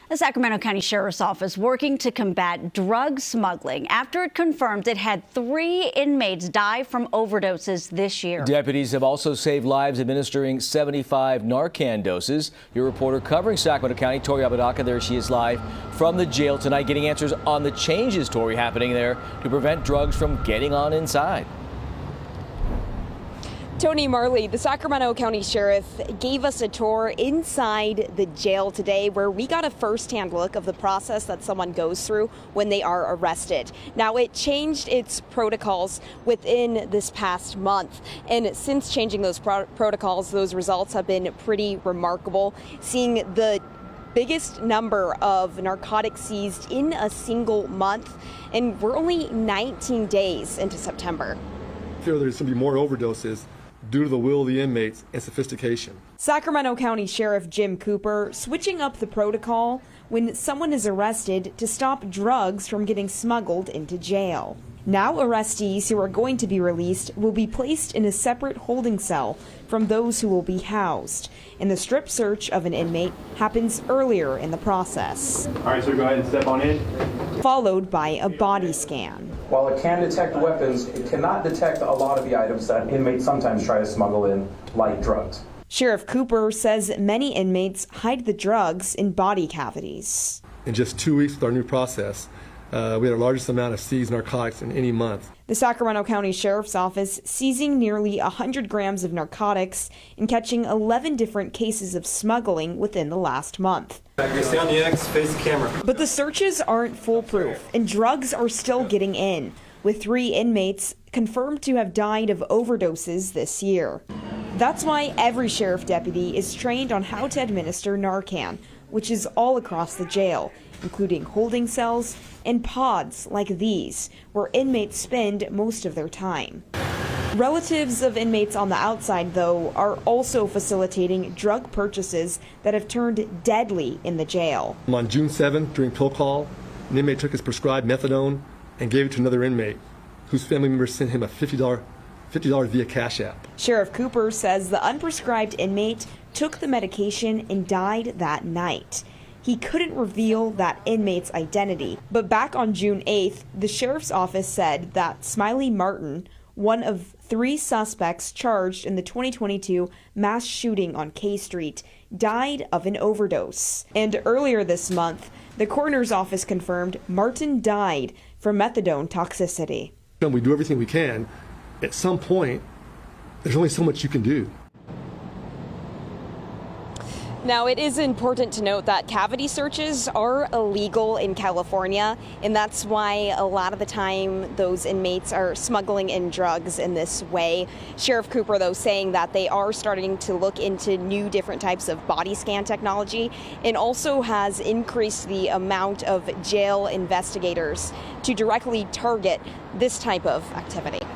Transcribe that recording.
The Sacramento County Sheriff's Office working to combat drug smuggling after it confirmed it had 3 inmates die from overdoses this year. Deputies have also saved lives administering 75 Narcan doses. Your reporter covering Sacramento County, Tori Abadaka, there she is live from the jail tonight, getting answers on the changes, Tori, happening there to prevent drugs from getting on inside. Tony Marley, the Sacramento County Sheriff, gave us a tour inside the jail today where we got a first-hand look of the process that someone goes through when they are arrested. Now, it changed its protocols within this past month, and since changing those protocols, those results have been pretty remarkable, seeing the biggest number of narcotics seized in a single month, and we're only 19 days into September. I feel there's going to be more overdoses due to the will of the inmates and sophistication. Sacramento County Sheriff Jim Cooper switching up the protocol when someone is arrested to stop drugs from getting smuggled into jail. Now arrestees who are going to be released will be placed in a separate holding cell from those who will be housed, and the strip search of an inmate happens earlier in the process. All right, so go ahead and step on in. Followed by a body scan. While it can detect weapons, it cannot detect a lot of the items that inmates sometimes try to smuggle in, like drugs. Sheriff Cooper says many inmates hide the drugs in body cavities. In just 2 weeks with our new process, we had the largest amount of seized narcotics in any month. The Sacramento County Sheriff's Office seizing nearly 100 grams of narcotics and catching 11 different cases of smuggling within the last month. Stay on the X, face the camera. But the searches aren't foolproof, and drugs are still getting in, with 3 inmates confirmed to have died of overdoses this year. That's why every sheriff deputy is trained on how to administer Narcan, which is all across the jail, including holding cells and pods like these, where inmates spend most of their time. Relatives of inmates on the outside, though, are also facilitating drug purchases that have turned deadly in the jail. On June 7th, during pill call, an inmate took his prescribed methadone and gave it to another inmate, whose family member sent him a $50 via Cash App. Sheriff Cooper says the unprescribed inmate took the medication and died that night. He couldn't reveal that inmate's identity, but back on June 8th, the sheriff's office said that Smiley Martin, one of 3 suspects charged in the 2022 mass shooting on K Street, died of an overdose. And earlier this month, the coroner's office confirmed Martin died from methadone toxicity. We do everything we can. At some point, there's only so much you can do. Now, it is important to note that cavity searches are illegal in California, and that's why a lot of the time those inmates are smuggling in drugs in this way. Sheriff Cooper, though, saying that they are starting to look into new different types of body scan technology, and also has increased the amount of jail investigators to directly target this type of activity.